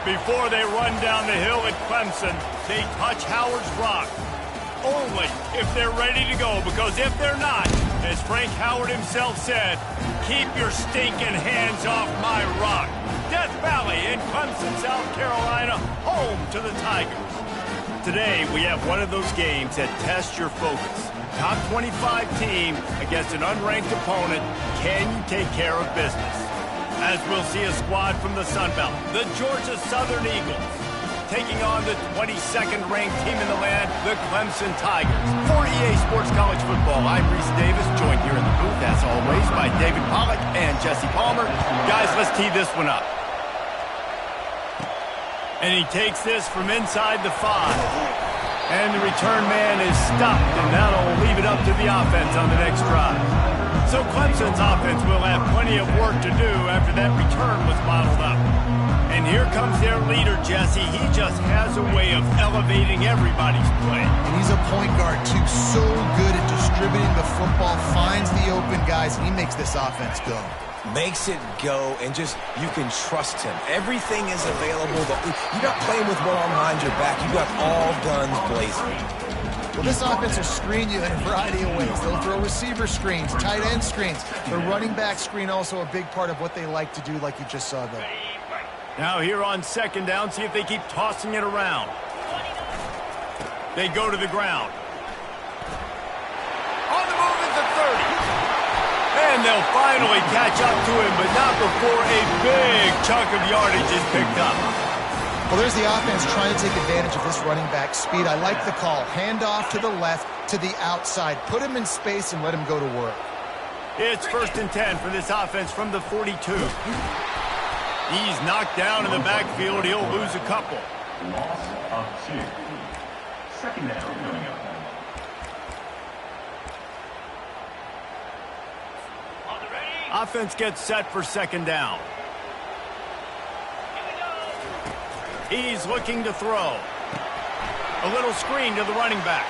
Before they run down the hill at Clemson, they touch Howard's rock. Only if they're ready to go, because if they're not, as Frank Howard himself said, keep your stinking hands off my rock. Death Valley in Clemson, South Carolina, home to the Tigers. Today, we have one of those games that tests your focus. Top 25 team against an unranked opponent. Can you take care of business? As we'll see a squad from the Sun Belt, the Georgia Southern Eagles, taking on the 22nd ranked team in the land, the Clemson Tigers. For EA Sports College Football, I'm Reese Davis, joined here in the booth, as always, by David Pollack and Jesse Palmer. Guys, let's tee this one up. And he takes this from inside the 5. And the return man is stopped, and that'll leave it up to the offense on the next drive. So Clemson's offense will have plenty of work to do after that return was bottled up. And here comes their leader, Jesse. He just has a way of elevating everybody's play. And he's a point guard, too. So good at distributing the football, finds the open guys, and he makes this offense go. Makes it go, and just, you can trust him. Everything is available. You're not playing with one arm behind your back. You got all guns blazing. Well, this offense will screen you in a variety of ways. They'll throw receiver screens, tight end screens. The running back screen also a big part of what they like to do, like you just saw there. Now here on second down, see if they keep tossing it around. They go to the ground. On the move at the 30. And they'll finally catch up to him, but not before a big chunk of yardage is picked up. Well, there's the offense trying to take advantage of this running back speed. I like the call. Hand off to the left, to the outside. Put him in space and let him go to work. It's 1st and 10 for this offense from the 42. He's knocked down in the backfield. He'll lose a couple. Loss of 2. Second down coming up. Offense gets set for second down. He's looking to throw. A little screen to the running back.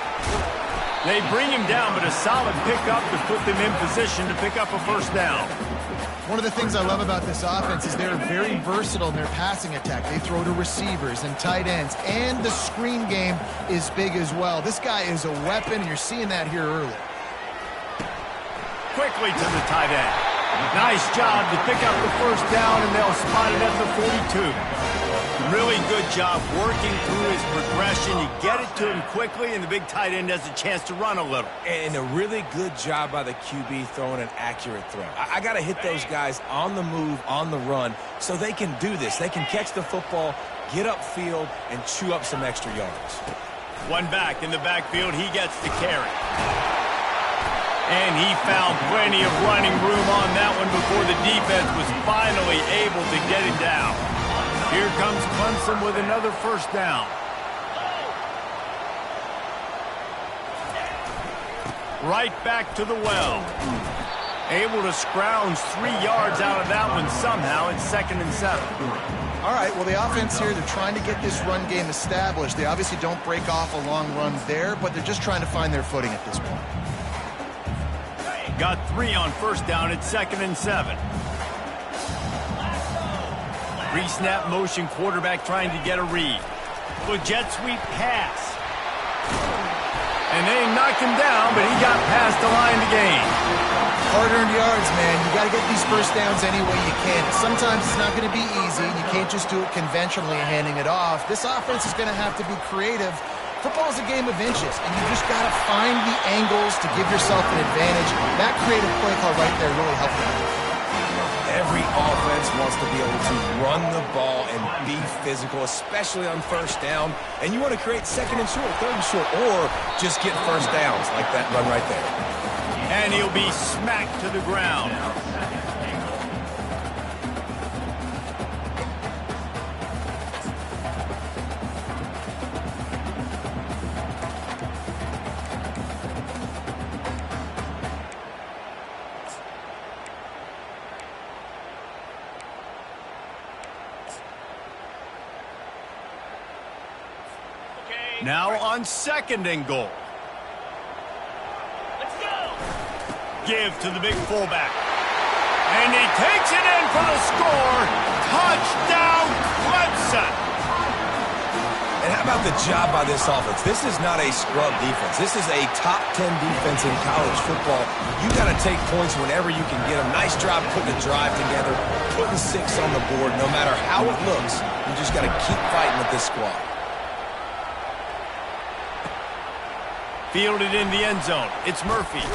They bring him down, but a solid pickup to put them in position to pick up a first down. One of the things I love about this offense is they're very versatile in their passing attack. They throw to receivers and tight ends, and the screen game is big as well. This guy is a weapon, and you're seeing that here early. Quickly to the tight end. Nice job to pick up the first down, and they'll spot it at the 42. Really good job working through his progression. You get it to him quickly, and the big tight end has a chance to run a little. And a really good job by the QB throwing an accurate throw. I got to hit those guys on the move, on the run, so they can do this. They can catch the football, get upfield, and chew up some extra yards. One back in the backfield. He gets the carry. And he found plenty of running room on that one before the defense was finally able to get him down. Here comes Clemson with another first down. Right back to the well. Able to scrounge 3 yards out of that one somehow. It's 2nd and 7. All right, well, the offense here, they're trying to get this run game established. They obviously don't break off a long run there, but they're just trying to find their footing at this point. Got 3 on first down. It's 2nd and 7. Pre-snap motion, quarterback trying to get a read. Well, jet sweep pass. And they knocked him down, but he got past the line to gain. Hard-earned yards, man. You got to get these first downs any way you can. Sometimes it's not going to be easy. You can't just do it conventionally and handing it off. This offense is going to have to be creative. Football is a game of inches, and you just got to find the angles to give yourself an advantage. That creative play call right there really helped them. Every offense wants to be able to run the ball and be physical, especially on first down. And you want to create 2nd and short, 3rd and short, or just get first downs like that run right there. And he'll be smacked to the ground. Now on 2nd and goal. Let's go. Give to the big fullback. And he takes it in for the score. Touchdown, Clemson! Clemson. And how about the job by this offense? This is not a scrub defense. This is a top 10 defense in college football. You got to take points whenever you can get them. Nice job putting a drive together, putting 6 on the board. No matter how it looks, you just got to keep fighting with this squad. Fielded in the end zone. It's Murphy.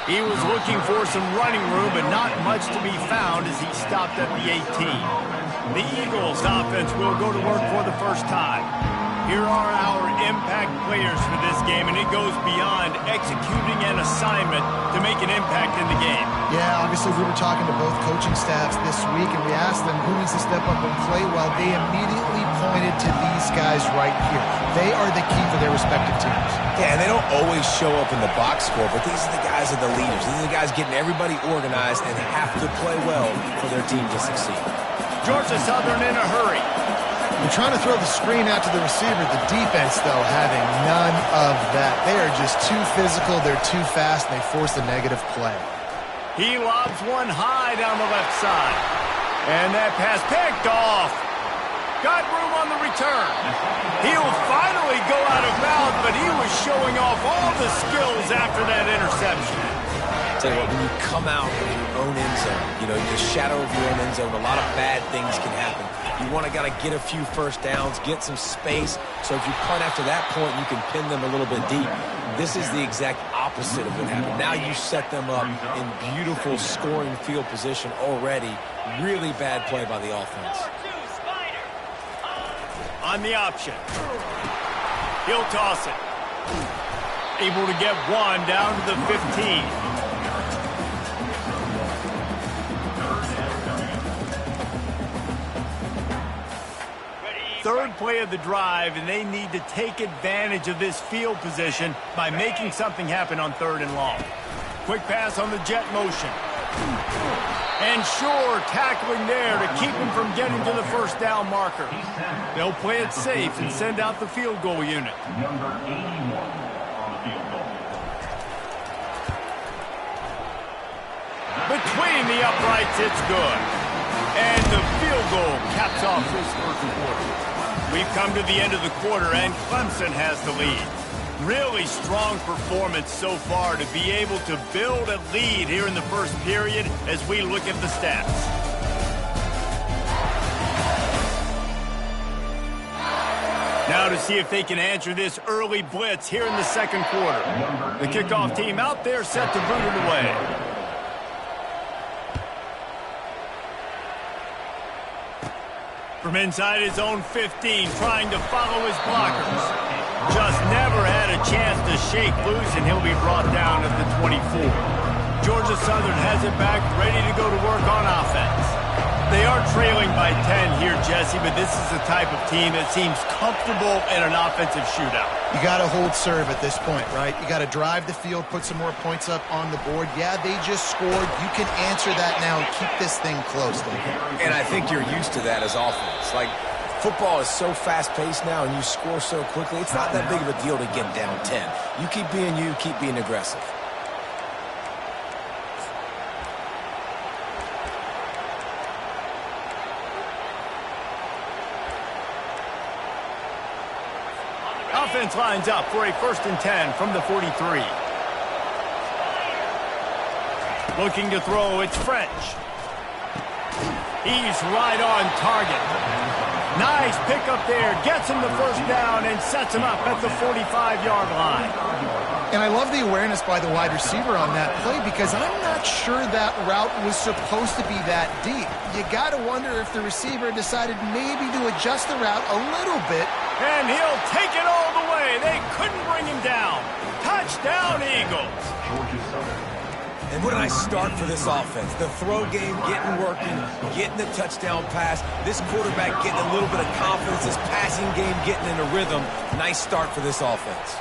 He was looking for some running room, but not much to be found as he stopped at the 18. The Eagles offense will go to work for the first time. Here are our impact players for this game, and it goes beyond executing an assignment to make an impact in the game. Yeah, obviously we were talking to both coaching staffs this week, and we asked them who needs to step up and play well. They immediately pointed to these guys right here. They are the key for their respective teams. Yeah, and they don't always show up in the box score, but these are the guys that are the leaders. These are the guys getting everybody organized and have to play well for their team to succeed. Georgia Southern in a hurry. They're trying to throw the screen out to the receiver. The defense, though, having none of that. They are just too physical. They're too fast, and they force a negative play. He lobs one high down the left side. And that pass picked off. Got room on the return. He'll finally go out of bounds, but he was showing off all the skills after that interception. Tell you what, when you come out of your own end zone, you know, the shadow of your own end zone, a lot of bad things can happen. You want to get a few first downs, get some space, so if you punt after that point, you can pin them a little bit deep. This is the exact opposite of what happened. Now you set them up in beautiful scoring field position already. Really bad play by the offense. On the option. He'll toss it. Able to get one down to the 15. Third play of the drive, and they need to take advantage of this field position by making something happen on 3rd and long. Quick pass on the jet motion. And Shore tackling there to keep him from getting to the first down marker. They'll play it safe and send out the field goal unit. Number 81 on the field goal. Between the uprights, it's good. And the field goal caps off this first quarter. We've come to the end of the quarter, and Clemson has the lead. Really strong performance so far to be able to build a lead here in the first period as we look at the stats. Now to see if they can answer this early blitz here in the second quarter. The kickoff team out there set to boot it away. From inside his own 15, trying to follow his blockers. Just never had a chance to shake loose, and he'll be brought down at the 24. Georgia Southern has it back, ready to go to work on offense. They are trailing by 10 here, Jesse, but this is the type of team that seems comfortable in an offensive shootout. You got to hold serve at this point, right? You got to drive the field, put some more points up on the board. Yeah, they just scored. You can answer that now and keep this thing close. And I think you're used to that as offense. Like, football is so fast-paced now and you score so quickly, it's not that big of a deal to get down 10. You keep being aggressive. Offense lines up for a 1st and 10 from the 43. Looking to throw, it's French. He's right on target. Nice pickup there. Gets him the first down and sets him up at the 45-yard line. And I love the awareness by the wide receiver on that play because I'm not sure that route was supposed to be that deep. You got to wonder if the receiver decided maybe to adjust the route a little bit. And he'll take it all the way. They couldn't bring him down. Touchdown, Eagles. And what a nice start for this offense. The throw game getting working, getting the touchdown pass. This quarterback getting a little bit of confidence. This passing game getting in a rhythm. Nice start for this offense.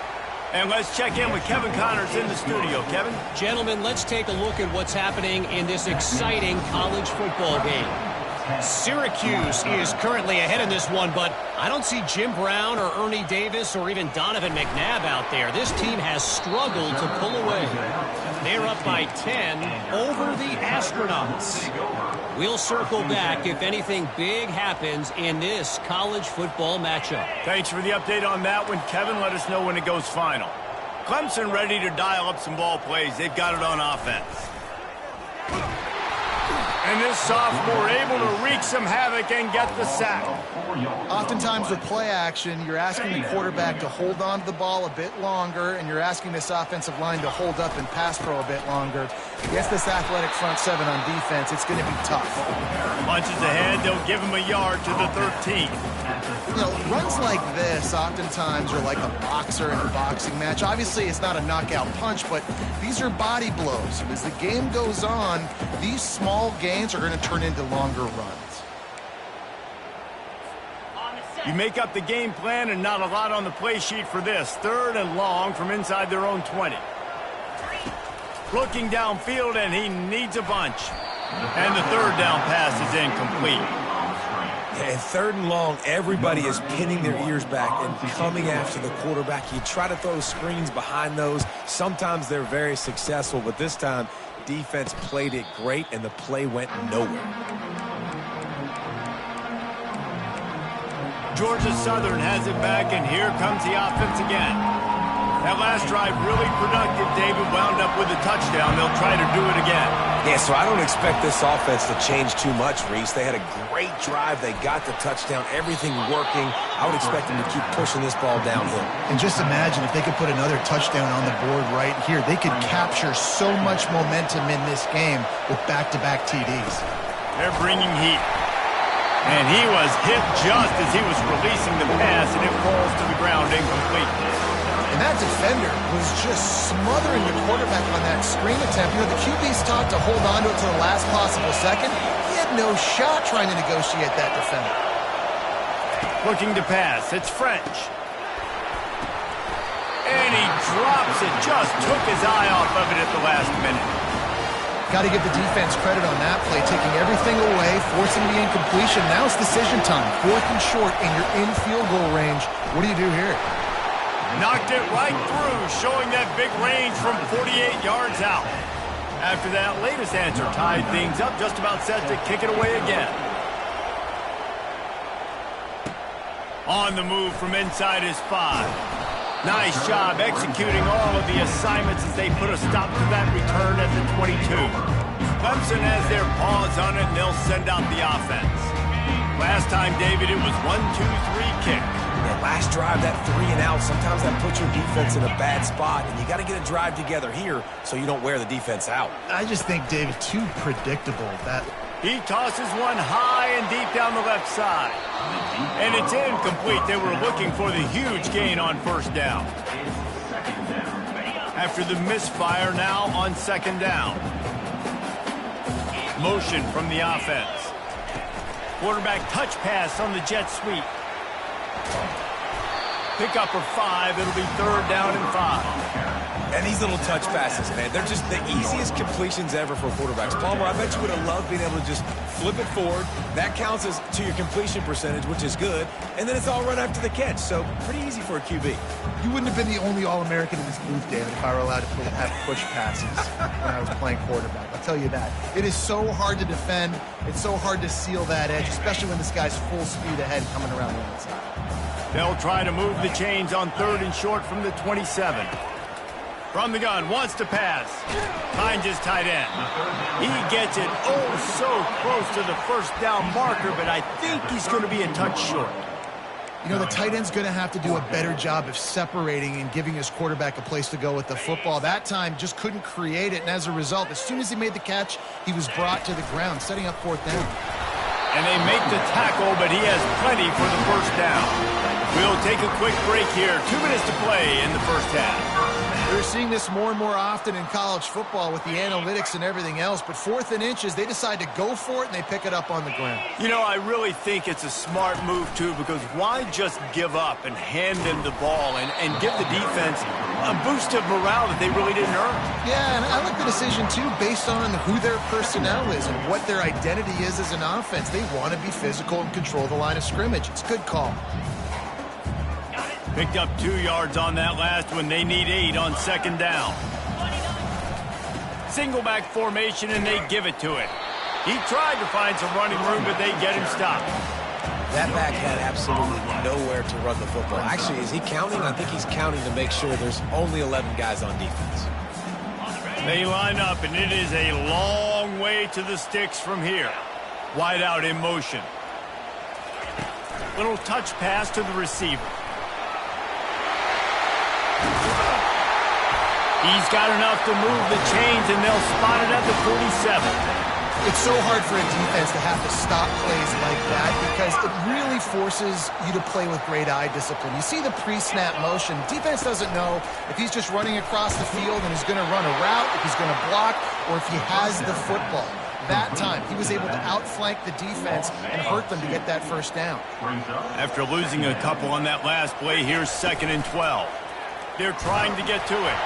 And let's check in with Kevin Connors in the studio. Kevin? Gentlemen, let's take a look at what's happening in this exciting college football game. Syracuse is currently ahead in this one, but I don't see Jim Brown or Ernie Davis or even Donovan McNabb out there. This team has struggled to pull away. They're up by 10 over the Astronauts. We'll circle back if anything big happens in this college football matchup. Thanks for the update on that one, Kevin. Let us know when it goes final. Clemson ready to dial up some ball plays. They've got it on offense. And this sophomore able to wreak some havoc and get the sack. Oftentimes with play action, you're asking the quarterback to hold on to the ball a bit longer, and you're asking this offensive line to hold up and pass pro a bit longer. Against this athletic front seven on defense, it's going to be tough. Punches ahead, they'll give him a yard to the 13. You know, runs like this oftentimes are like a boxer in a boxing match. Obviously, it's not a knockout punch, but these are body blows. As the game goes on, these small gains are going to turn into longer runs. You make up the game plan and not a lot on the play sheet for this. 3rd and long from inside their own 20. Looking downfield, and he needs a bunch. And the 3rd down pass is incomplete. And 3rd and long, everybody is pinning their ears back and coming after the quarterback. You try to throw screens behind those. Sometimes they're very successful, but this time, defense played it great, and the play went nowhere. Georgia Southern has it back, and here comes the offense again. That last drive really productive. David wound up with a touchdown. They'll try to do it again. Yeah, so I don't expect this offense to change too much, Reese. They had a great drive. They got the touchdown. Everything working. I would expect them to keep pushing this ball downhill. And just imagine if they could put another touchdown on the board right here. They could capture so much momentum in this game with back-to-back TDs. They're bringing heat. And he was hit just as he was releasing the pass, and it falls to the ground incomplete. And that defender was just smothering the quarterback on that screen attempt. You know, the QB's taught to hold on to it to the last possible second. He had no shot trying to negotiate that defender. Looking to pass. It's French. And he drops it. Just took his eye off of it at the last minute. Got to give the defense credit on that play, taking everything away, forcing the incompletion. Now it's decision time. 4th and short, and you're in field goal range. What do you do here? Knocked it right through, showing that big range from 48 yards out. After that latest answer tied things up, just about set to kick it away again. On the move from inside his 5. Nice job executing all of the assignments as they put a stop to that return at the 22. Clemson has their paws on it, and they'll send out the offense. Last time, David, it was 1-2-3 kick. That last drive, that 3 and out, sometimes that puts your defense in a bad spot, and you got to get a drive together here so you don't wear the defense out. I just think, David, too predictable. That he tosses one high and deep down the left side. And it's incomplete. They were looking for the huge gain on 1st down. After the misfire, now on 2nd down. Motion from the offense. Quarterback touch pass on the jet sweep. Pick up for 5. It'll be 3rd down and 5. And these little touch passes, man, they're just the easiest completions ever for quarterbacks. Palmer, I bet you would have loved being able to just flip it forward. That counts as to your completion percentage, which is good. And then it's all run after the catch, so pretty easy for a QB. you wouldn't have been the only All-American in this booth, David, if I were allowed to have push passes when I was playing quarterback. I'll tell you that. It is so hard to defend. It's so hard to seal that edge, especially when this guy's full speed ahead coming around the outside. They'll try to move the chains on 3rd and short from the 27. From the gun, wants to pass. Finds his tight end. He gets it so close to the 1st down marker, but I think he's going to be a touch short. You know, the tight end's going to have to do a better job of separating and giving his quarterback a place to go with the football. That time just couldn't create it, and as a result, as soon as he made the catch, he was brought to the ground, setting up 4th down. And they make the tackle, but he has plenty for the 1st down. We'll take a quick break here. 2 minutes to play in the 1st half. they're seeing this more and more often in college football with the analytics and everything else, but 4th and inches, they decide to go for it, and they pick it up on the ground. You know, I really think it's a smart move, too, because why just give up and hand them the ball and give the defense a boost of morale that they really didn't earn? Yeah, and I like the decision, too, based on who their personnel is and what their identity is as an offense. They want to be physical and control the line of scrimmage. It's a good call. Picked up 2 yards on that last one. They need 8 on 2nd down. Single back formation, and they give it to it. He tried to find some running room, but they get him stopped. That back had absolutely nowhere to run the football. Actually, is he counting? I think he's counting to make sure there's only 11 guys on defense. They line up, and it is a long way to the sticks from here. Wide out in motion. Little touch pass to the receiver. He's got enough to move the chains, and they'll spot it at the 47. It's so hard for a defense to have to stop plays like that because it really forces you to play with great eye discipline. You see the pre-snap motion. Defense doesn't know if he's just running across the field and he's going to run a route, if he's going to block, or if he has the football. That time, he was able to outflank the defense and hurt them to get that 1st down. After losing a couple on that last play, here's 2nd and 12. They're trying to get to it.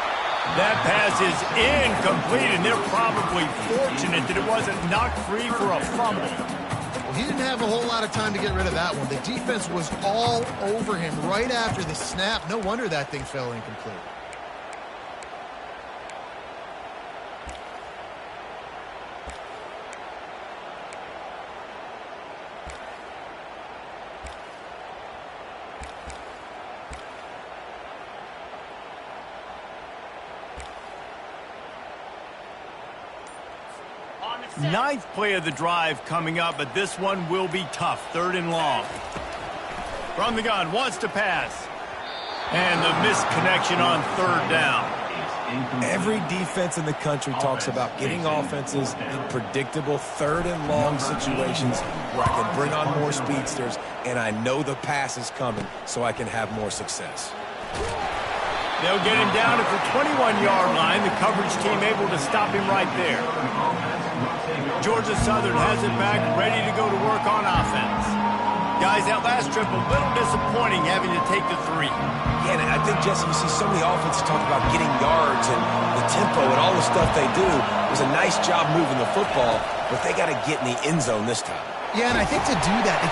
That pass is incomplete, and they're probably fortunate that it wasn't knocked free for a fumble. Well, he didn't have a whole lot of time to get rid of that one. The defense was all over him right after the snap. No wonder that thing fell incomplete. Ninth play of the drive coming up, but this one will be tough. 3rd and long. From the gun, wants to pass. And the missed connection on 3rd down. Every defense in the country talks about getting offenses in predictable 3rd and long situations where I can bring on more speedsters and I know the pass is coming so I can have more success. They'll get him down at the 21-yard line. The coverage team able to stop him right there. Georgia Southern has it back, ready to go to work on offense. Guys, that last trip a little disappointing having to take the 3. Yeah, and I think, Jesse, you see so many offenses talk about getting yards and the tempo and all the stuff they do. It was a nice job moving the football, but they got to get in the end zone this time. Yeah, and I think to do that,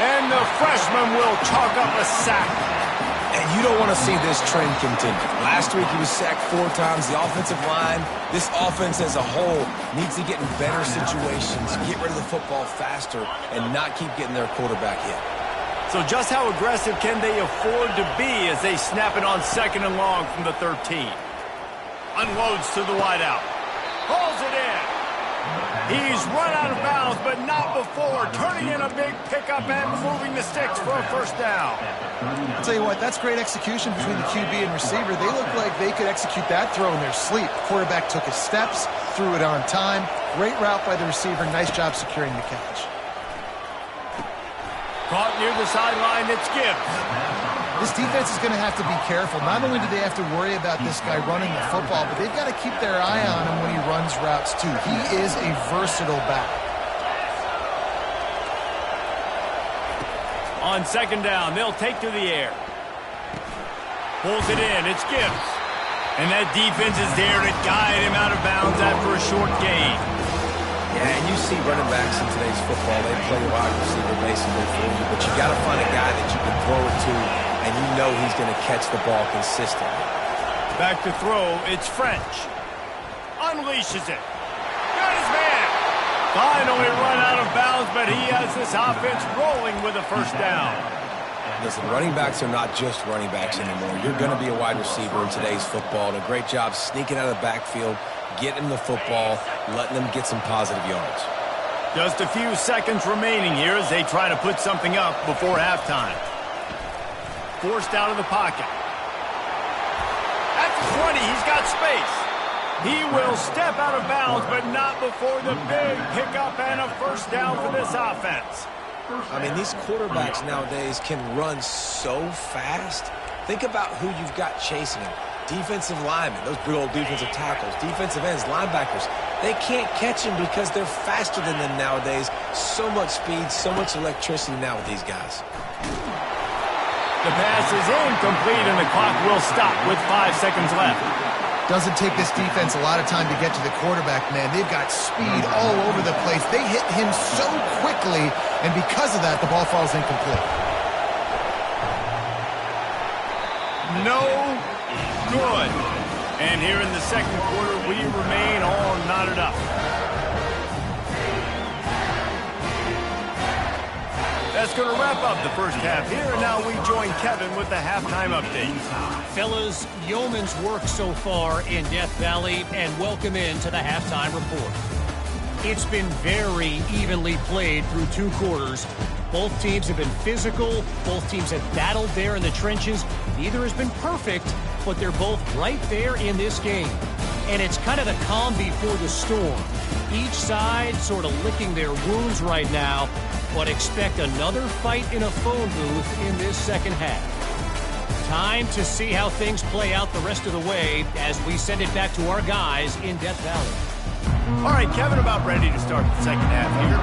and the freshman will chalk up a sack. And you don't want to see this trend continue. Last week he was sacked 4 times. The offensive line, this offense as a whole, needs to get in better situations, get rid of the football faster, and not keep getting their quarterback hit. So just how aggressive can they afford to be as they snap it on 2nd and long from the 13? Unloads to the wideout. Pulls it in. He's run out of bounds, but not before turning in a big pickup and moving the sticks for a 1st down. I'll tell you what, that's great execution between the QB and receiver. They look like they could execute that throw in their sleep. The quarterback took his steps, threw it on time. Great route by the receiver. Nice job securing the catch. Caught near the sideline, it's Gibbs. This defense is going to have to be careful. Not only do they have to worry about this guy running the football, but they've got to keep their eye on him when he runs routes too. He is a versatile back. On 2nd down, they'll take to the air. Pulls it in, it's Gibbs. And that defense is there to guide him out of bounds after a short gain. Yeah, and you see running backs in today's football, they play wide receiver basically for you, but you got to find a guy that you can throw it to, and you know he's going to catch the ball consistently. Back to throw, it's French. Unleashes it. Got his man. Finally run out of bounds, but he has this offense rolling with a 1st down. Listen, running backs are not just running backs anymore. You're going to be a wide receiver in today's football, and a great job sneaking out of the backfield, getting the football, letting them get some positive yards. Just a few seconds remaining here as they try to put something up before halftime. Forced out of the pocket. At the 20, he's got space. He will step out of bounds, but not before the big pickup and a 1st down for this offense. I mean, these quarterbacks nowadays can run so fast. Think about who you've got chasing him. Defensive linemen, those big old defensive tackles, defensive ends, linebackers, they can't catch him because they're faster than them nowadays. So much speed, so much electricity now with these guys. The pass is incomplete, and the clock will stop with 5 seconds left. Doesn't take this defense a lot of time to get to the quarterback, man. They've got speed all over the place. They hit him so quickly, and because of that, the ball falls incomplete. No good. And here in the second quarter, we remain all knotted up. That's going to wrap up the first half here, and now we join Kevin with the halftime update. Fellas, yeoman's work so far in Death Valley, and welcome into the halftime report. It's been very evenly played through 2 quarters. Both teams have been physical. Both teams have battled there in the trenches. Neither has been perfect, but they're both right there in this game. And it's kind of the calm before the storm. Each side sort of licking their wounds right now, but expect another fight in a phone booth in this second half. Time to see how things play out the rest of the way as we send it back to our guys in Death Valley. All right, Kevin, about ready to start the second half here.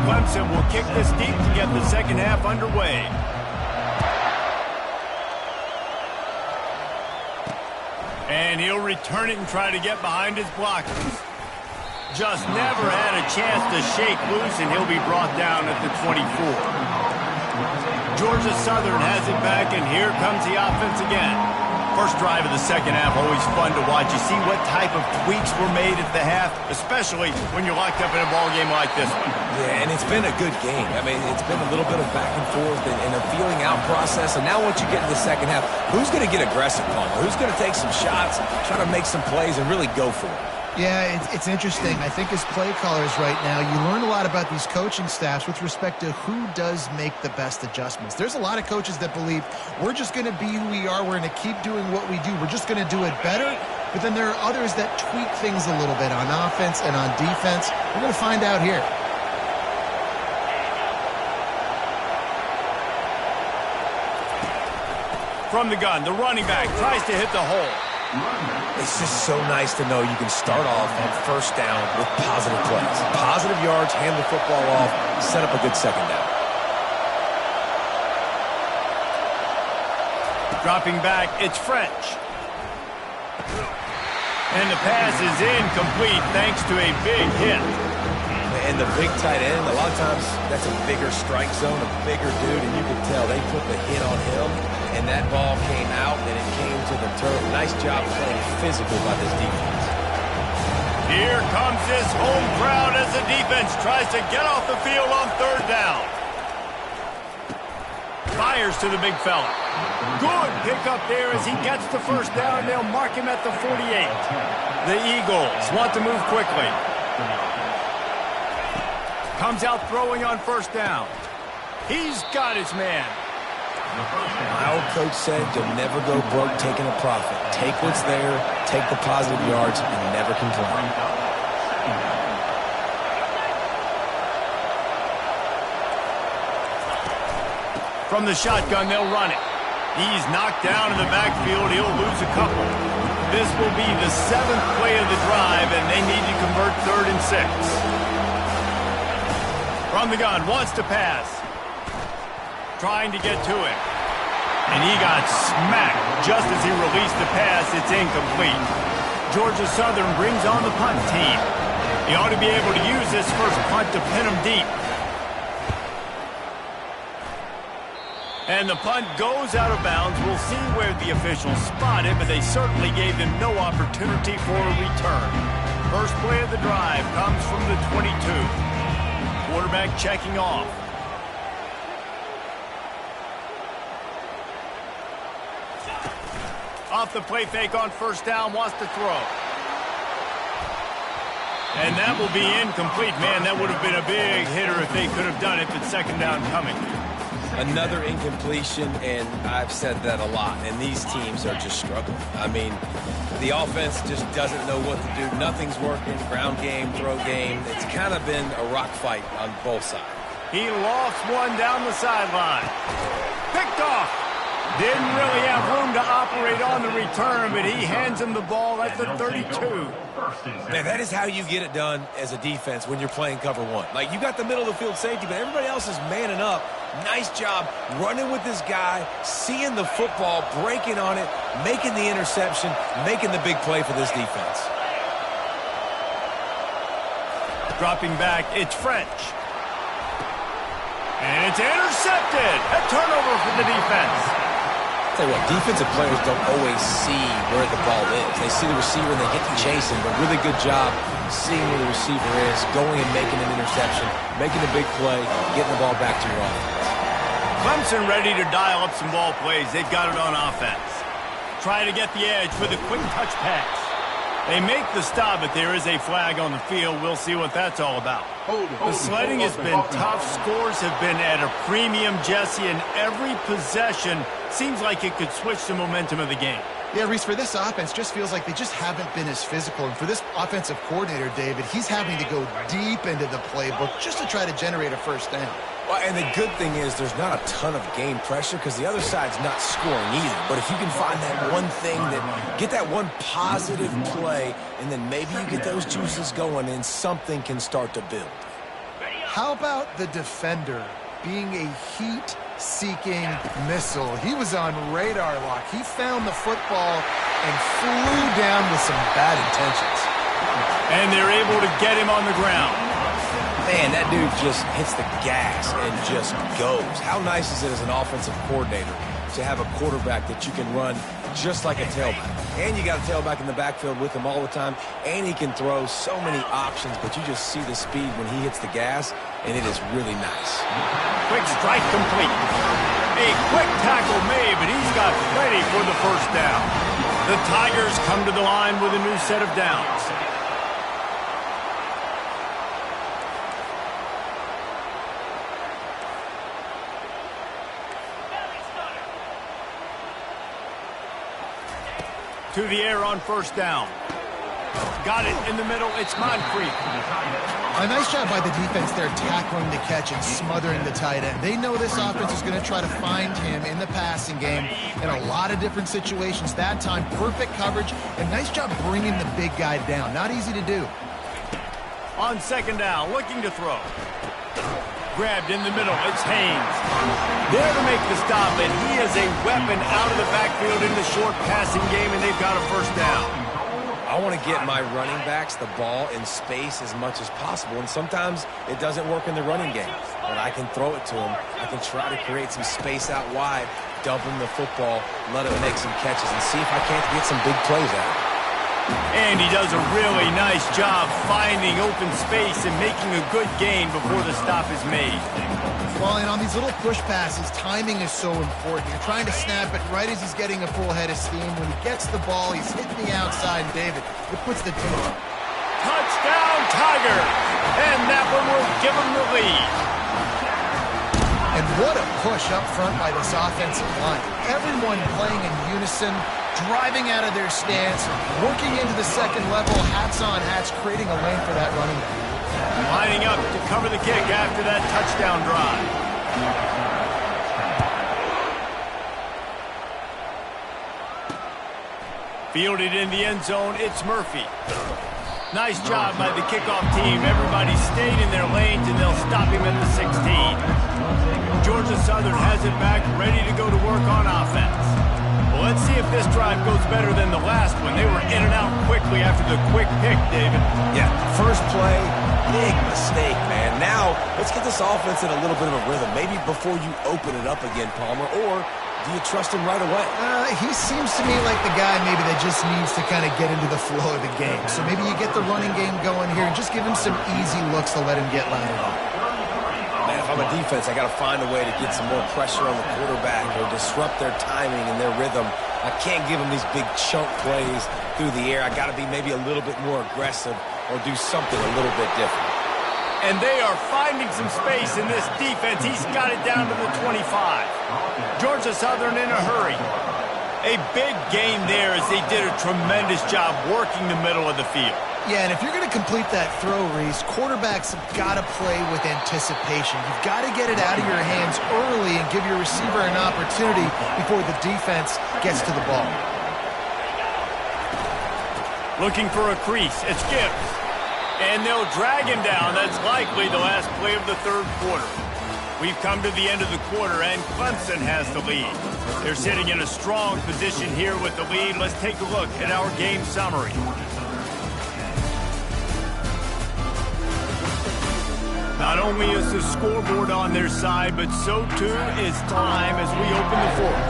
Clemson will kick this deep to get the second half underway. And he'll return it and try to get behind his blockers. Just never had a chance to shake loose, and he'll be brought down at the 24. Georgia Southern has it back, and here comes the offense again. First drive of the second half, always fun to watch. You see what type of tweaks were made at the half, especially when you're locked up in a ball game like this one. Yeah, and it's been a good game. I mean, it's been a little bit of back and forth and a feeling out process. And now once you get to the second half, who's going to get aggressive, Palmer? Who's going to take some shots, try to make some plays, and really go for it? Yeah, it's interesting. I think as play callers right now, you learn a lot about these coaching staffs with respect to who does make the best adjustments. There's a lot of coaches that believe we're just going to be who we are. We're going to keep doing what we do. We're just going to do it better. But then there are others that tweak things a little bit on offense and on defense. We're going to find out here. From the gun, the running back tries to hit the hole. It's just so nice to know you can start off on first down with positive plays. Positive yards, hand the football off, set up a good second down. Dropping back, it's French. And the pass is incomplete thanks to a big hit. And the big tight end, a lot of times that's a bigger strike zone, a bigger dude, and you can tell they put the hit on him, and that ball came out, and it came to the turf. Nice job playing physical by this defense. Here comes this home crowd as the defense tries to get off the field on third down. Fires to the big fella. Good pickup there as he gets the first down. They'll mark him at the 48. The Eagles want to move quickly. Comes out throwing on first down. He's got his man. My old coach said you'll never go broke taking a profit. Take what's there, take the positive yards, and never complain. From the shotgun, they'll run it. He's knocked down in the backfield. He'll lose a couple. This will be the 7th play of the drive, and they need to convert 3rd and 6. From the gun, wants to pass. Trying to get to him. And he got smacked just as he released the pass. It's incomplete. Georgia Southern brings on the punt team. He ought to be able to use this first punt to pin him deep. And the punt goes out of bounds. We'll see where the officials spot it, but they certainly gave him no opportunity for a return. First play of the drive comes from the 22. Quarterback checking off. Off the play fake on first down, wants to throw. And that will be incomplete. Man, that would have been a big hitter if they could have done it, but second down coming. Another incompletion, and I've said that a lot, and these teams are just struggling. I mean, the offense just doesn't know what to do. Nothing's working, ground game, throw game. It's kind of been a rock fight on both sides. He lofts one down the sideline. Picked off. Didn't really have room to operate on the return, but he hands him the ball at the 32. Man, that is how you get it done as a defense when you're playing cover one. Like, you got the middle of the field safety, but everybody else is manning up. Nice job running with this guy, seeing the football, breaking on it, making the interception, making the big play for this defense. Dropping back, it's French. And it's intercepted. A turnover for the defense. Tell you what, defensive players don't always see where the ball is. They see the receiver and they get to chasing, but really good job seeing where the receiver is, going and making an interception, making a big play, getting the ball back to your offense. Clemson ready to dial up some ball plays. They've got it on offense. Trying to get the edge with a quick touch pass. They make the stop, but there is a flag on the field. We'll see what that's all about. The sledding has been tough. Scores have been at a premium, Jesse, and every possession seems like it could switch the momentum of the game. Yeah, Reese, for this offense, just feels like they just haven't been as physical. And for this offensive coordinator, David, he's having to go deep into the playbook just to try to generate a first down. Well, and the good thing is there's not a ton of game pressure because the other side's not scoring either. But if you can find that one thing, get that one positive play, and then maybe you get those juices going and something can start to build. How about the defender being a heat-seeking missile? He was on radar lock. He found the football and flew down with some bad intentions. And they're able to get him on the ground. Man, that dude just hits the gas and just goes. How nice is it as an offensive coordinator to have a quarterback that you can run just like a tailback? And you got a tailback in the backfield with him all the time, and he can throw so many options, but you just see the speed when he hits the gas, and it is really nice. Quick strike complete. A quick tackle made, but he's got plenty for the first down. The Tigers come to the line with a new set of downs. To the air on first down. Got it in the middle. It's Moncrief. A nice job by the defense there tackling the catch and smothering the tight end. They know this offense is going to try to find him in the passing game in a lot of different situations. That time, perfect coverage, and nice job bringing the big guy down. Not easy to do. On second down, looking to throw. Grabbed in the middle, it's Haynes. There to make the stop, and he is a weapon out of the backfield in the short passing game, and they've got a first down. I want to get my running backs the ball in space as much as possible, and sometimes it doesn't work in the running game. But I can throw it to them. I can try to create some space out wide, dump him the football, let him make some catches, and see if I can't get some big plays out of it. And he does a really nice job finding open space and making a good gain before the stop is made. Well, and on these little push passes, timing is so important. You're trying to snap it right as he's getting a full head of steam. When he gets the ball, he's hitting the outside, David. It puts the team up. Touchdown, Tiger! And that one will give him the lead. And what a push up front by this offensive line. Everyone playing in unison, driving out of their stance, working into the second level, hats on hats, creating a lane for that running back. Lining up to cover the kick after that touchdown drive. Fielded in the end zone, it's Murphy. Nice job by the kickoff team. Everybody stayed in their lanes, and they'll stop him at the 16. Georgia Southern has it back, ready to go to work on offense. Well, let's see if this drive goes better than the last one. They were in and out quickly after the quick pick, David. Yeah, first play, big mistake, man. Now, let's get this offense in a little bit of a rhythm. Maybe before you open it up again, Palmer, or do you trust him right away? He seems to me like the guy maybe that just needs to kind of get into the flow of the game. So maybe you get the running game going here and just give him some easy looks to let him get landed on. Man, if I'm a defense, I got to find a way to get some more pressure on the quarterback or disrupt their timing and their rhythm. I can't give them these big chunk plays through the air. I got to be maybe a little bit more aggressive or do something a little bit different. And they are finding some space in this defense. He's got it down to the 25. Georgia Southern in a hurry. A big gain there as they did a tremendous job working the middle of the field. Yeah, and if you're going to complete that throw, Reese, quarterbacks have got to play with anticipation. You've got to get it out of your hands early and give your receiver an opportunity before the defense gets to the ball. Looking for a crease. It's Gibbs. And they'll drag him down. That's likely the last play of the third quarter. We've come to the end of the quarter, and Clemson has the lead. They're sitting in a strong position here with the lead. Let's take a look at our game summary. Not only is the scoreboard on their side, but so too is time as we open the fourth.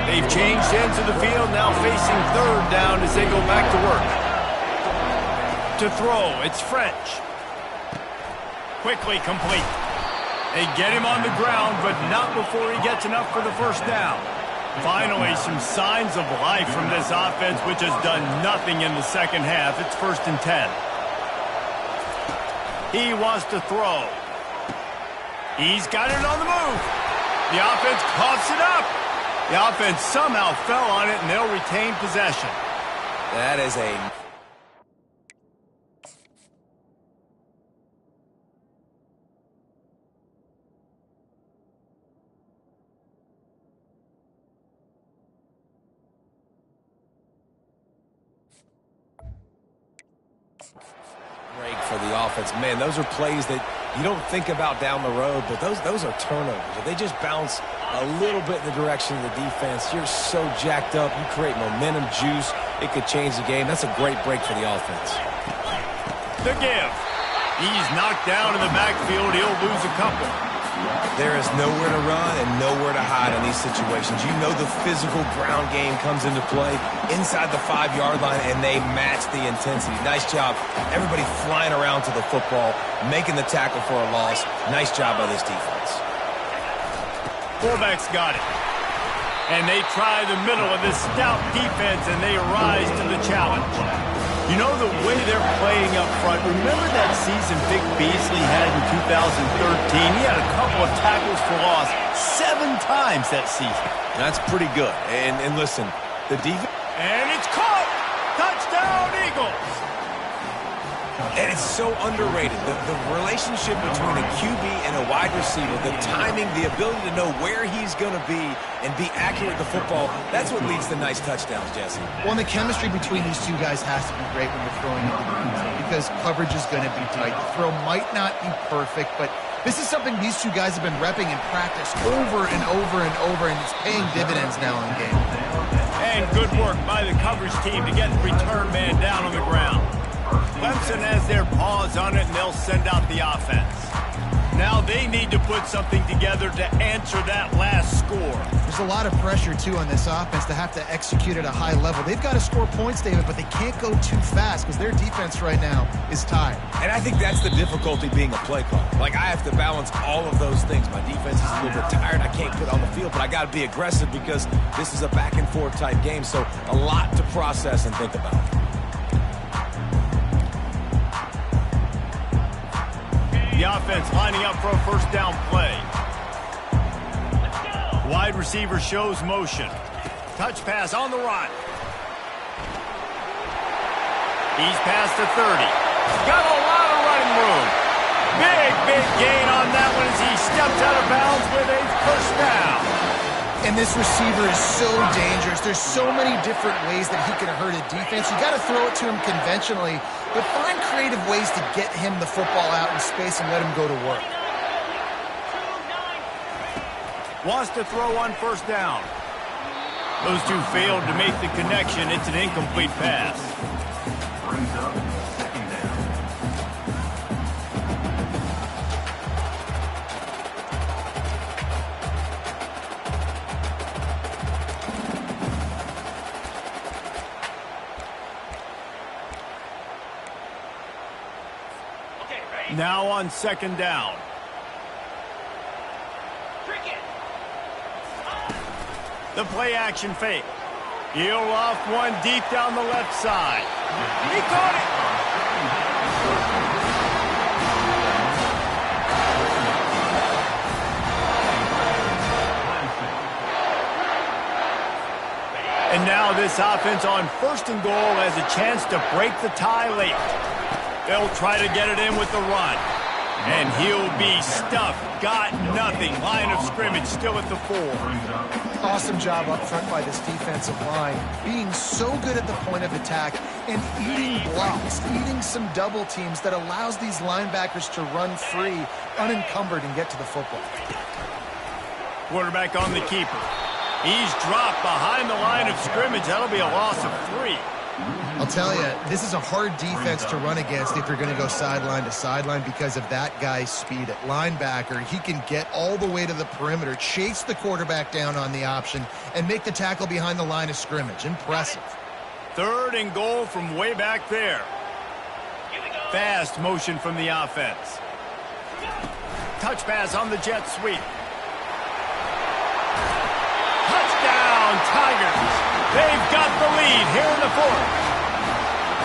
They've changed ends of the field, now facing third down as they go back to work. To throw, it's French. Quickly complete. They get him on the ground, but not before he gets enough for the first down. Finally, some signs of life from this offense, which has done nothing in the second half. It's 1st and 10. He wants to throw. He's got it on the move. The offense coughs it up. The offense somehow fell on it, and they'll retain possession. That is a... break for the offense. Man, those are plays that you don't think about down the road, but those are turnovers. If they just bounce a little bit in the direction of the defense, you're so jacked up. You create momentum, juice. It could change the game. That's a great break for the offense. The give. He's knocked down in the backfield. He'll lose a couple. There is nowhere to run and nowhere to hide in these situations. You know the physical ground game comes into play inside the 5-yard line, and they match the intensity. Nice job. Everybody flying around to the football, making the tackle for a loss. Nice job by this defense. Fullback's got it. And they try the middle of this stout defense, and they rise to the challenge. You know the way they're playing up front. Remember that season Vic Beasley had in 2013? He had a couple of tackles for loss 7 times that season. That's pretty good. And listen, the defense... And it's caught! Touchdown, Eagles! And it's so underrated. The relationship between a QB and a wide receiver, the timing, the ability to know where he's going to be and be accurate with the football, that's what leads to nice touchdowns, Jesse. Well, and the chemistry between these two guys has to be great when you're throwing into the end zone because coverage is going to be tight. The throw might not be perfect, but this is something these two guys have been repping in practice over and over and over, and it's paying dividends now in the game. And good work by the coverage team to get the return man down on the ground. Clemson has their paws on it, and they'll send out the offense. Now they need to put something together to answer that last score. There's a lot of pressure, too, on this offense to have to execute at a high level. They've got to score points, David, but they can't go too fast because their defense right now is tired. And I think that's the difficulty being a play caller. Like, I have to balance all of those things. My defense is a little bit tired. I can't put on the field, but I got to be aggressive because this is a back-and-forth type game, so a lot to process and think about. The offense lining up for a first down play. Wide receiver shows motion. Touch pass on the run. He's past the 30. Got a lot of running room. Big gain on that one as he steps out of bounds with a first down. And this receiver is so dangerous. There's so many different ways that he can hurt a defense. You got to throw it to him conventionally, but find creative ways to get him the football out in space and let him go to work. Wants to throw on first down. Those two failed to make the connection. It's an incomplete pass. Brings up 2nd down. Now on 2nd down. The play action fake. He'll off one deep down the left side. He caught it. And now this offense on 1st and goal has a chance to break the tie late. They'll try to get it in with the run. And he'll be stuffed. Got nothing. Line of scrimmage still at the 4. Awesome job up front by this defensive line. Being so good at the point of attack and eating blocks, eating some double teams that allows these linebackers to run free, unencumbered, and get to the football. Quarterback on the keeper. He's dropped behind the line of scrimmage. That'll be a loss of 3. I'll tell you, this is a hard defense to run against if you're going to go sideline to sideline because of that guy's speed at linebacker. He can get all the way to the perimeter, chase the quarterback down on the option, and make the tackle behind the line of scrimmage. Impressive. 3rd and goal from way back there. Fast motion from the offense. Touch pass on the jet sweep. Touchdown, Tigers. They've got the lead here in the 4th.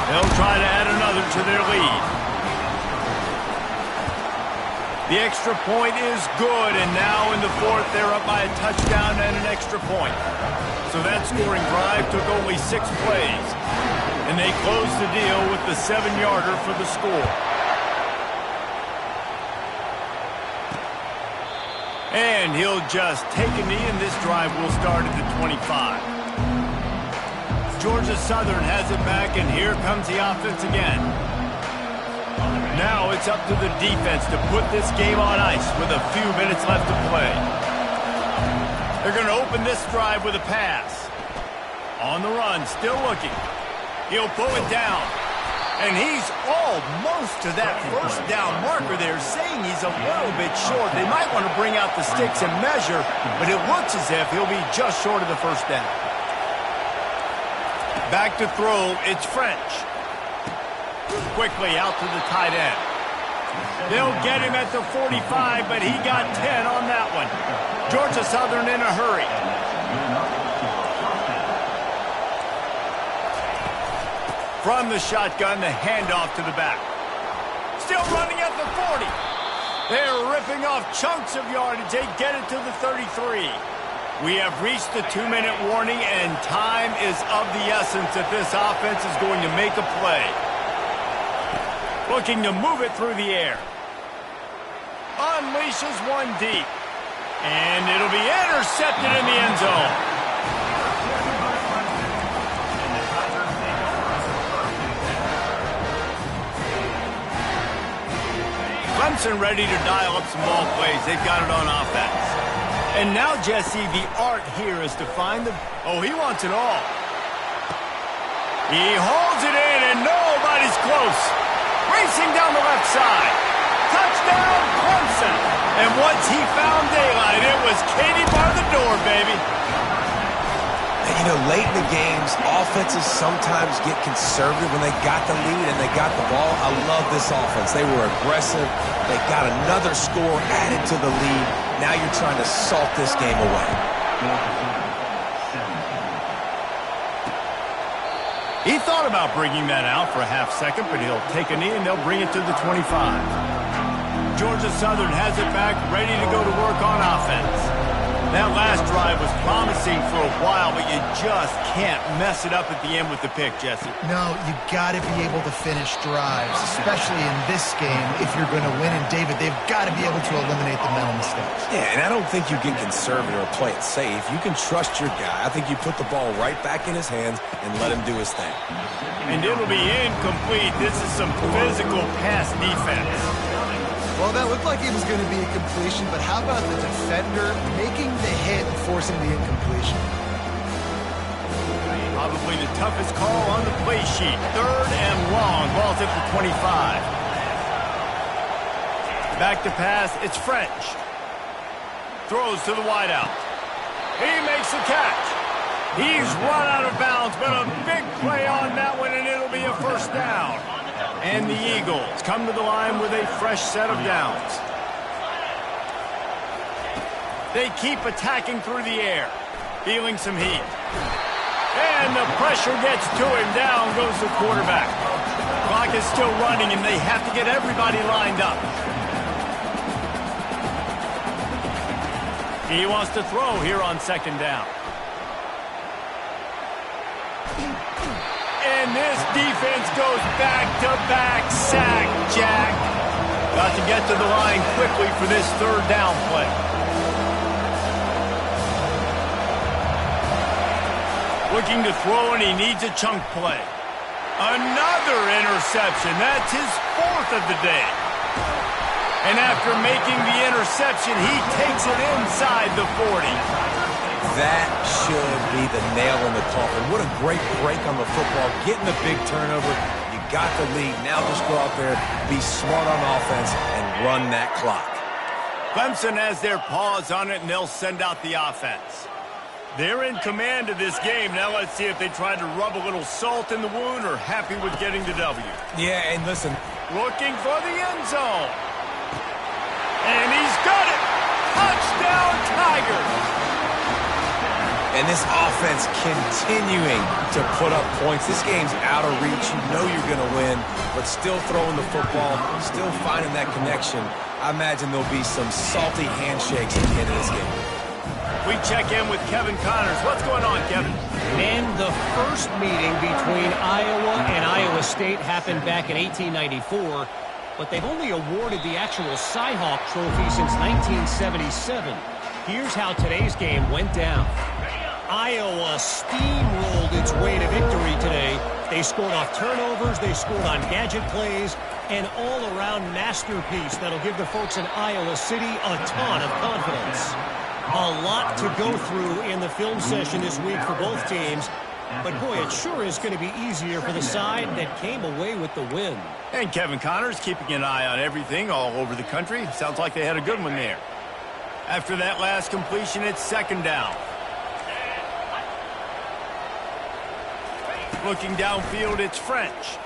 They'll try to add another to their lead. The extra point is good, and now in the 4th, they're up by a touchdown and an extra point. So that scoring drive took only 6 plays, and they closed the deal with the 7-yarder for the score. And he'll just take a knee, and this drive will start at the 25. Georgia Southern has it back, and here comes the offense again. Now it's up to the defense to put this game on ice with a few minutes left to play. They're going to open this drive with a pass. On the run, still looking. He'll pull it down. And he's almost to that 1st down marker there, saying he's a little bit short. They might want to bring out the sticks and measure, but it looks as if he'll be just short of the 1st down. Back to throw, it's French. Quickly out to the tight end. They'll get him at the 45, but he got 10 on that one. Georgia Southern in a hurry. From the shotgun, the handoff to the back. Still running at the 40. They're ripping off chunks of yardage. They get it to the 33. We have reached the 2-minute warning, and time is of the essence if this offense is going to make a play. Looking to move it through the air. Unleashes one deep. And it'll be intercepted in the end zone. Clemson ready to dial up some ball plays. They've got it on offense. And now, Jesse, the art here is to find the... Oh, he wants it all. He holds it in, and nobody's close. Racing down the left side. Touchdown, Clemson. And once he found daylight, it was Katie bar the door, baby. And, you know, late in the games, offenses sometimes get conservative when they got the lead and they got the ball. I love this offense. They were aggressive. They got another score added to the lead. Now you're trying to salt this game away. He thought about bringing that out for a half second, but he'll take a knee and they'll bring it to the 25. Georgia Southern has it back, ready to go to work on offense. That last drive was promising for a while, but you just can't mess it up at the end with the pick, Jesse. No, you got to be able to finish drives, especially in this game. If you're going to win, and David, they've got to be able to eliminate the mental mistakes. Yeah, and I don't think you get conservative or play it safe. You can trust your guy. I think you put the ball right back in his hands and let him do his thing. And it'll be incomplete. This is some physical pass defense. Well, that looked like it was going to be a completion, but how about the defender making the hit and forcing the incompletion? Probably the toughest call on the play sheet. 3rd and long. Ball's at the 25. Back to pass. It's French. Throws to the wideout. He makes the catch. He's run out of bounds, but a big play on that one, and it'll be a 1st down. And the Eagles come to the line with a fresh set of downs. They keep attacking through the air, feeling some heat. And the pressure gets to him. Down goes the quarterback. Clock is still running, and they have to get everybody lined up. He wants to throw here on 2nd down. And this defense goes back-to-back sack, Jack. Got to get to the line quickly for this third down play. Looking to throw, and he needs a chunk play. Another interception. That's his fourth of the day. And after making the interception, he takes it inside the 40. That should be the nail in the coffin. What a great break on the football. Getting a big turnover. You got the lead. Now just go out there, be smart on offense, and run that clock. Clemson has their paws on it, and they'll send out the offense. They're in command of this game. Now let's see if they try to rub a little salt in the wound or happy with getting the W. Yeah, and listen. Looking for the end zone. And he's got it. Touchdown, Tigers. And this offense continuing to put up points. This game's out of reach. You know you're going to win, but still throwing the football, still finding that connection. I imagine there'll be some salty handshakes at the end of this game. We check in with Kevin Connors. What's going on, Kevin? And the first meeting between Iowa and Iowa State happened back in 1894, but they've only awarded the actual Cy-Hawk trophy since 1977. Here's how today's game went down. Iowa steamrolled its way to victory today. They scored off turnovers, they scored on gadget plays, an all-around masterpiece that'll give the folks in Iowa City a ton of confidence. A lot to go through in the film session this week for both teams, but boy, it sure is going to be easier for the side that came away with the win. And Kevin Connors keeping an eye on everything all over the country. Sounds like they had a good one there. After that last completion, it's second down. Looking downfield, it's French.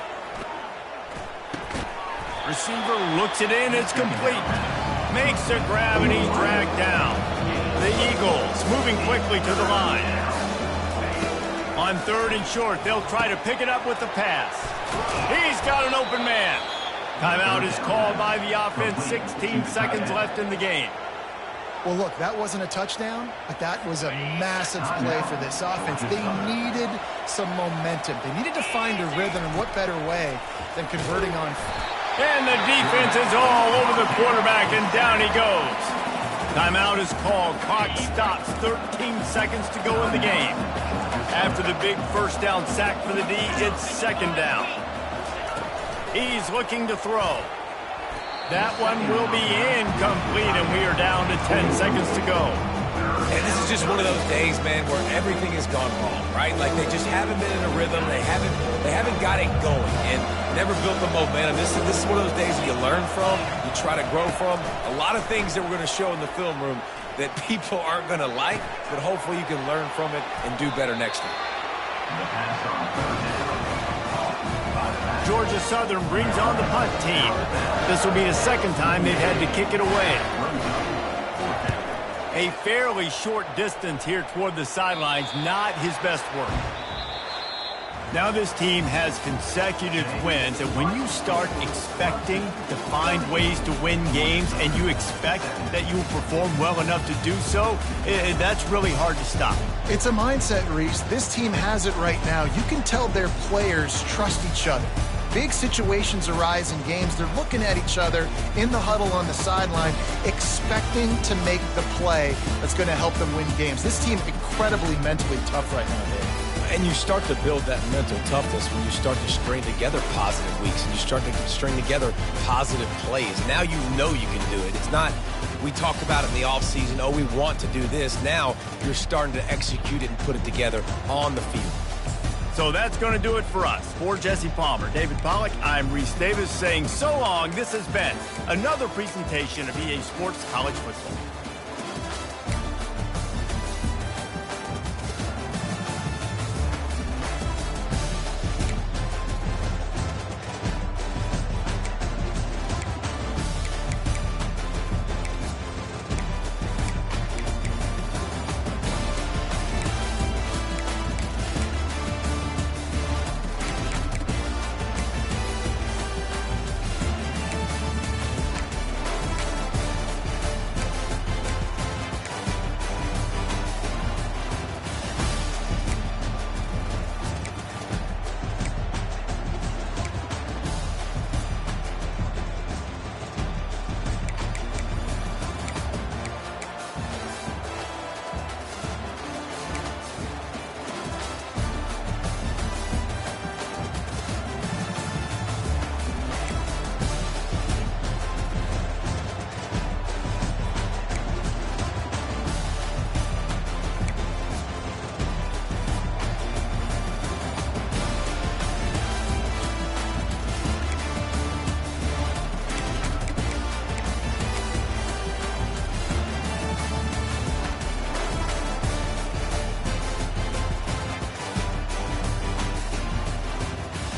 Receiver looks it in, it's complete. Makes the grab, and he's dragged down. The Eagles moving quickly to the line. On third and short, they'll try to pick it up with the pass. He's got an open man. Timeout is called by the offense. 16 seconds left in the game. Well, look, that wasn't a touchdown, but that was a massive play for this offense. They needed some momentum. They needed to find a rhythm, and what better way than converting on. And the defense is all over the quarterback, and down he goes. Timeout is called. Clock stops. 13 seconds to go in the game. After the big first down sack for the D, it's second down. He's looking to throw. That one will be incomplete, and we are down to 10 seconds to go. And this is just one of those days, man, where everything has gone wrong, right? Like they just haven't been in a rhythm. They haven't got it going and never built the momentum. This is one of those days that you learn from, you try to grow from. A lot of things that we're going to show in the film room that people aren't going to like, but hopefully you can learn from it and do better next time. Georgia Southern brings on the punt team. This will be the second time they've had to kick it away. A fairly short distance here toward the sidelines, not his best work. Now this team has consecutive wins, and when you start expecting to find ways to win games and you expect that you will perform well enough to do so, that's really hard to stop. It's a mindset, Reese. This team has it right now. You can tell their players trust each other. Big situations arise in games. They're looking at each other in the huddle on the sideline, expecting to make the play that's going to help them win games. This team incredibly mentally tough right now, Dave. And you start to build that mental toughness when you start to string together positive weeks and you start to string together positive plays. Now you know you can do it. It's not, we talk about it in the offseason, oh, we want to do this. Now you're starting to execute it and put it together on the field. So that's going to do it for us. For Jesse Palmer, David Pollack, I'm Reese Davis saying so long. This has been another presentation of EA Sports College Football.